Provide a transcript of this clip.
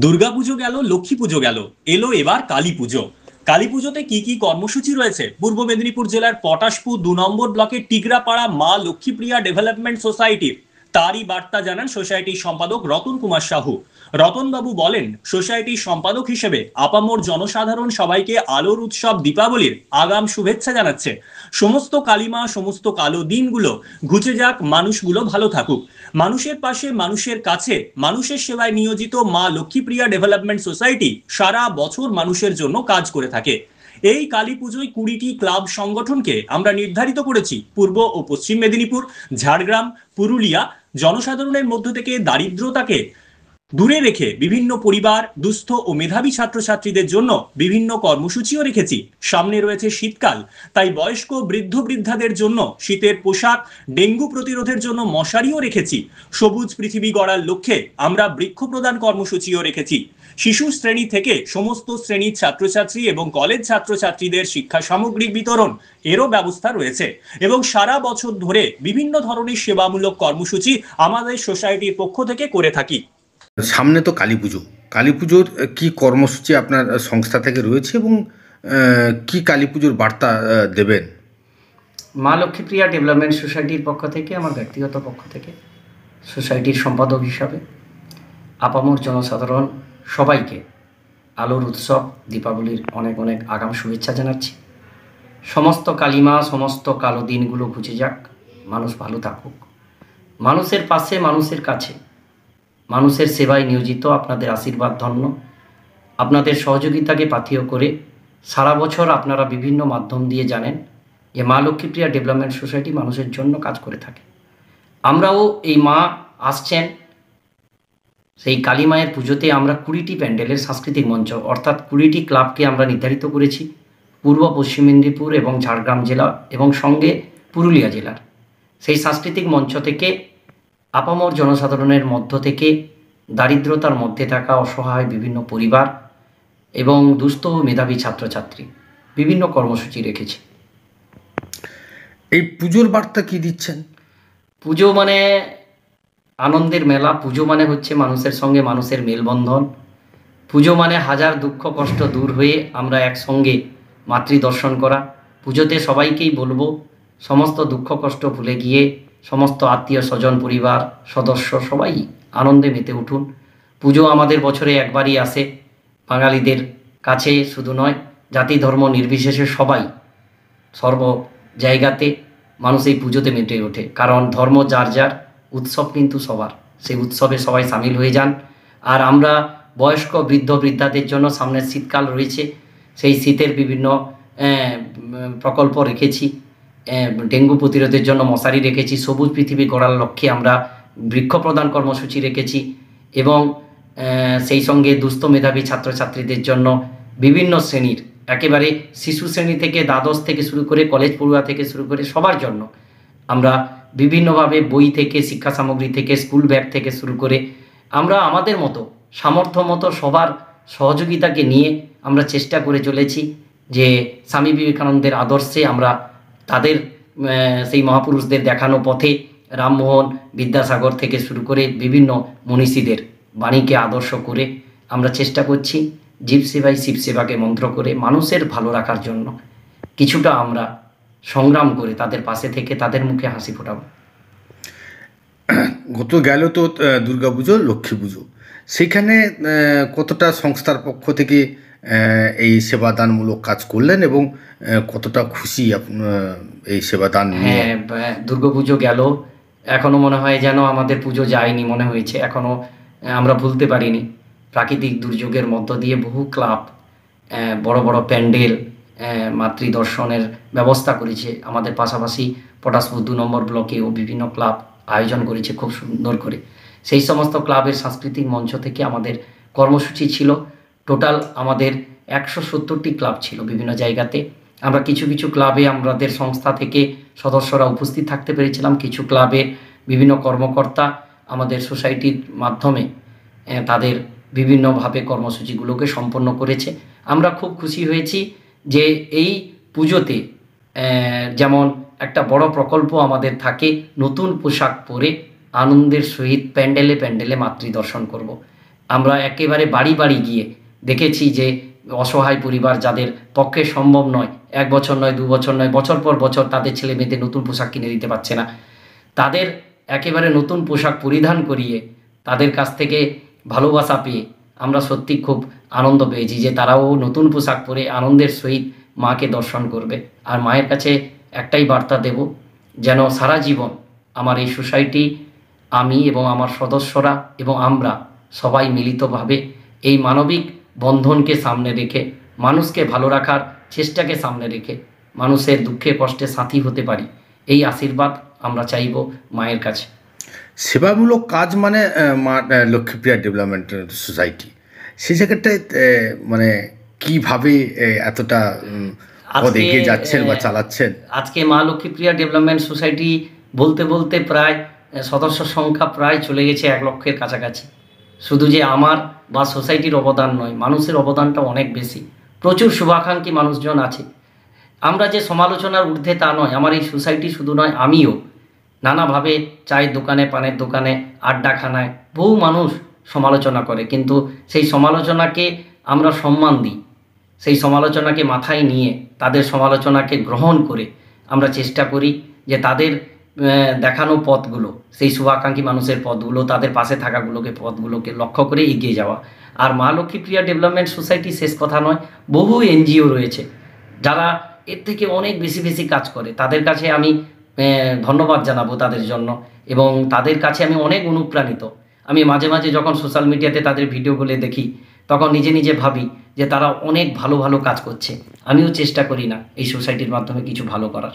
দুর্গাপুজো গেল, লক্ষ্মী পুজো গেল, এলো এবার কালী পুজো। কালী পুজোতে কি কি কর্মসূচি রয়েছে? পূর্ব মেদিনীপুর জেলার পটাশপুর 2 নম্বর ব্লকের টিগরাপাড়া মা লক্ষ্মীপ্রিয়া ডেভেলপমেন্ট সোসাইটির তারই বার্তা জানান সোসাইটির সম্পাদক রতন কুমার সাহু। রতনবাবু বলেন, সোসাইটির সম্পাদক হিসেবে আপামর জনসাধারণ সবাইকে আলোর উৎসব দীপাবলির আগাম শুভেচ্ছা জানাচ্ছে। সমস্ত কালিমা, সমস্ত কালো দিনগুলো ঘুচে যাক, মানুষগুলো ভালো থাকুক। মানুষের পাশে, মানুষের কাছে, মানুষের সেবায় নিয়োজিত মা লক্ষ্মীপ্রিয়া ডেভেলপমেন্ট সোসাইটি সারা বছর মানুষের জন্য কাজ করে থাকে। এই কালী পুজোয় 20টি ক্লাব সংগঠনকে আমরা নির্ধারিত করেছি। পূর্ব ও পশ্চিম মেদিনীপুর, ঝাড়গ্রাম, পুরুলিয়া জনসাধারণের মধ্য থেকে দারিদ্রতাকে দূরে রেখে বিভিন্ন পরিবার, দুস্থ ও মেধাবী ছাত্রছাত্রীদের জন্য বিভিন্ন কর্মসূচিও রেখেছি। সামনে রয়েছে শীতকাল, তাই বয়স্ক বৃদ্ধ বৃদ্ধাদের জন্য শীতের পোশাক, ডেঙ্গু প্রতিরোধের জন্য মশারিও রেখেছি। সবুজ পৃথিবী গড়ার লক্ষ্যে আমরা বৃক্ষ প্রদান কর্মসূচিও রেখেছি। শিশু শ্রেণী থেকে সমস্ত শ্রেণীর ছাত্রছাত্রী এবং কলেজ ছাত্রছাত্রীদের শিক্ষা সামগ্রী বিতরণ এরও ব্যবস্থা রয়েছে। এবং সারা বছর ধরে বিভিন্ন ধরনের সেবামূলক কর্মসূচি আমাদের সোসাইটির পক্ষ থেকে করে থাকি। সামনে তো কালী পুজো। কালী পুজোর কি কর্মসূচি আপনার সংস্থা থেকে রয়েছে এবং কি কালী পুজোর বার্তা দেবেন? মা লক্ষ্মীপ্রিয়া ডেভেলপমেন্ট সোসাইটির পক্ষ থেকে, আমার ব্যক্তিগত পক্ষ থেকে, সোসাইটির সম্পাদক হিসাবে আপামর জনসাধারণ সবাইকে আলোর উৎসব দীপাবলির অনেক অনেক আগাম শুভেচ্ছা জানাচ্ছি। সমস্ত কালিমা, সমস্ত কালো দিনগুলো ঘুচে যাক, মানুষ ভালো থাকুক। মানুষের পাশে, মানুষের কাছে, মানুষের সেবায় নিয়োজিত আপনাদের আশীর্বাদ ধন্য। আপনাদের সহযোগিতাকে পাথেয় করে সারা বছর আপনারা বিভিন্ন মাধ্যম দিয়ে জানেন যে মা লক্ষ্মীপ্রিয়া ডেভেলপমেন্ট সোসাইটি মানুষের জন্য কাজ করে থাকে। আমরাও এই মা আসছেন, সেই কালী মায়ের পুজোতে আমরা 20টি প্যান্ডেলের সাংস্কৃতিক মঞ্চ অর্থাৎ 20টি ক্লাবকে আমরা নির্ধারিত করেছি পূর্ব পশ্চিম মেদিনীপুর এবং ঝাড়গ্রাম জেলা এবং সঙ্গে পুরুলিয়া জেলার। সেই সাংস্কৃতিক মঞ্চ থেকে আপামর জনসাধারণের মধ্য থেকে দারিদ্রতার মধ্যে থাকা অসহায় বিভিন্ন পরিবার এবং দুস্থ ও মেধাবী ছাত্রছাত্রী বিভিন্ন কর্মসূচি রেখেছি। এই পুজোর বার্তা কি দিচ্ছেন? পুজো মানে আনন্দের মেলা। পুজো মানে হচ্ছে মানুষের সঙ্গে মানুষের মেলবন্ধন। পুজো মানে হাজার দুঃখ কষ্ট দূর হয়ে আমরা একসঙ্গে মাতৃদর্শন করা। পুজোতে সবাইকেই বলবো, সমস্ত দুঃখ কষ্ট ভুলে গিয়ে সমস্ত আত্মীয় স্বজন, পরিবার সদস্য সবাই আনন্দে মেতে উঠুন। পুজো আমাদের বছরে একবারই আসে। বাঙালিদের কাছে শুধু নয়, জাতি ধর্ম নির্বিশেষে সবাই সর্ব জায়গাতে মানুষ এই পুজোতে মেতে ওঠে। কারণ ধর্ম যার যার, উৎসব কিন্তু সবার। সেই উৎসবে সবাই সামিল হয়ে যান। আর আমরা বয়স্ক বৃদ্ধ বৃদ্ধাদের জন্য সামনে শীতকাল রয়েছে, সেই শীতের বিভিন্ন প্রকল্প রেখেছি। ডেঙ্গু প্রতিরোধের জন্য মশারি রেখেছি। সবুজ পৃথিবী গড়ার লক্ষ্যে আমরা বৃক্ষ প্রদান কর্মসূচি রেখেছি এবং সেই সঙ্গে দুস্থ মেধাবী ছাত্রছাত্রীদের জন্য বিভিন্ন শ্রেণীর, একেবারে শিশু শ্রেণী থেকে দ্বাদশ থেকে শুরু করে কলেজ পড়ুয়া থেকে শুরু করে সবার জন্য আমরা বিভিন্নভাবে বই থেকে, শিক্ষা সামগ্রী থেকে, স্কুল ব্যাগ থেকে শুরু করে আমরা আমাদের মতো সামর্থ্য মতো সবার সহযোগিতাকে নিয়ে আমরা চেষ্টা করে চলেছি যে স্বামী বিবেকানন্দের আদর্শে আমরা তাদের সেই মহাপুরুষদের দেখানো পথে রামমোহন, বিদ্যাসাগর থেকে শুরু করে বিভিন্ন মনীষীদের বাণীকে আদর্শ করে আমরা চেষ্টা করছি জীব সেবাই শিব সেবাকে মন্ত্র করে মানুষের ভালো রাখার জন্য কিছুটা আমরা সংগ্রাম করে তাদের পাশে থেকে তাদের মুখে হাসি ফোটাবো। গত গেল তো দুর্গাপুজো, লক্ষ্মী পুজো, সেখানে কতটা সংস্থার পক্ষ থেকে এই সেবাদানমূলক কাজ করলেন এবং কতটা খুশি এই সেবাদান নিয়ে? হ্যাঁ, দুর্গাপুজো গেল, এখনও মনে হয় যেন আমাদের পুজো যায়নি মনে হয়েছে। এখনও আমরা ভুলতে পারিনি। প্রাকৃতিক দুর্যোগের মধ্য দিয়ে বহু ক্লাব বড় বড় প্যান্ডেল মাতৃদর্শনের ব্যবস্থা করেছে। আমাদের পাশাপাশি পটাশপুর 2 নম্বর ব্লকেও বিভিন্ন ক্লাব আয়োজন করেছে খুব সুন্দর করে। সেই সমস্ত ক্লাবের সাংস্কৃতিক মঞ্চ থেকে আমাদের কর্মসূচি ছিল। টোটাল আমাদের 170টি ক্লাব ছিল বিভিন্ন জায়গাতে। আমরা কিছু কিছু ক্লাবে আমাদের সংস্থা থেকে সদস্যরা উপস্থিত থাকতে পেরেছিলাম। কিছু ক্লাবে বিভিন্ন কর্মকর্তা আমাদের সোসাইটির মাধ্যমে তাদের বিভিন্নভাবে কর্মসূচিগুলোকে সম্পন্ন করেছে। আমরা খুব খুশি হয়েছি যে এই পুজোতে যেমন একটা বড় প্রকল্প আমাদের থাকে, নতুন পোশাক পরে আনন্দের সহিত প্যান্ডেলে প্যান্ডেলে মাতৃদর্শন করব। আমরা একেবারে বাড়ি বাড়ি গিয়ে দেখেছি যে অসহায় পরিবার যাদের পক্ষে সম্ভব নয়, 1 বছর নয়, 2 বছর নয়, বছর পর বছর তাদের ছেলে মেয়েদের নতুন পোশাক কিনে দিতে পারছে না, তাদের একেবারে নতুন পোশাক পরিধান করিয়ে তাদের কাছ থেকে ভালোবাসা পেয়ে আমরা সত্যি খুব আনন্দ পেয়েছি যে তারাও নতুন পোশাক পরে আনন্দের সহিত মাকে দর্শন করবে। আর মায়ের কাছে একটাই বার্তা দেব, যেন সারা জীবন আমার এই সোসাইটি, আমি এবং আমার সদস্যরা এবং আমরা সবাই মিলিতভাবে এই মানবিক বন্ধনকে সামনে রেখে, মানুষকে ভালো রাখার চেষ্টাকে সামনে রেখে মানুষের দুঃখে কষ্টে সাথী হতে পারি, এই আশীর্বাদ আমরা চাইব মায়ের কাছে। সেবামূলক কাজ মানে মা লক্ষ্মীপ্রিয়া ডেভেলপমেন্ট সোসাইটি, সেই জায়গাটায় মানে কিভাবে এতটা পদ এগিয়ে যাচ্ছেন বা চালাচ্ছেন? আজকে মা লক্ষ্মীপ্রিয়া ডেভেলপমেন্ট সোসাইটি বলতে বলতে প্রায় সদস্য সংখ্যা প্রায় চলে গেছে 1 লক্ষের কাছাকাছি। শুধু যে আমার বা সোসাইটির অবদান নয়, মানুষের অবদানটা অনেক বেশি। প্রচুর শুভাকাঙ্ক্ষী মানুষজন আছে। আমরা যে সমালোচনার ঊর্ধ্বে তা নয়, আমার এই সোসাইটি শুধু নয়, আমিও নানাভাবে চায়ের দোকানে, পানের দোকানে, আড্ডাখানায় বহু মানুষ সমালোচনা করে, কিন্তু সেই সমালোচনাকে আমরা সম্মান দিই। সেই সমালোচনাকে মাথায় নিয়ে তাদের সমালোচনাকে গ্রহণ করে আমরা চেষ্টা করি যে তাদের দেখানো পথগুলো, সেই শুভাকাঙ্ক্ষী মানুষের পথগুলো, তাদের পাশে পথগুলোকে লক্ষ্য করে এগিয়ে যাওয়া। আর মা লক্ষ্মীপ্রিয়া ডেভেলপমেন্ট সোসাইটি শেষ কথা নয়, বহু এনজিও রয়েছে যারা এর থেকে অনেক বেশি বেশি কাজ করে। তাদের কাছে আমি ধন্যবাদ জানাবো তাদের জন্য, এবং তাদের কাছে আমি অনেক অনুপ্রাণিত। আমি মাঝে মাঝে যখন সোশ্যাল মিডিয়াতে তাদের ভিডিওগুলো দেখি, তখন নিজে নিজে ভাবি যে তারা অনেক ভালো ভালো কাজ করছে। আমিও চেষ্টা করি না এই সোসাইটির মাধ্যমে কিছু ভালো করার।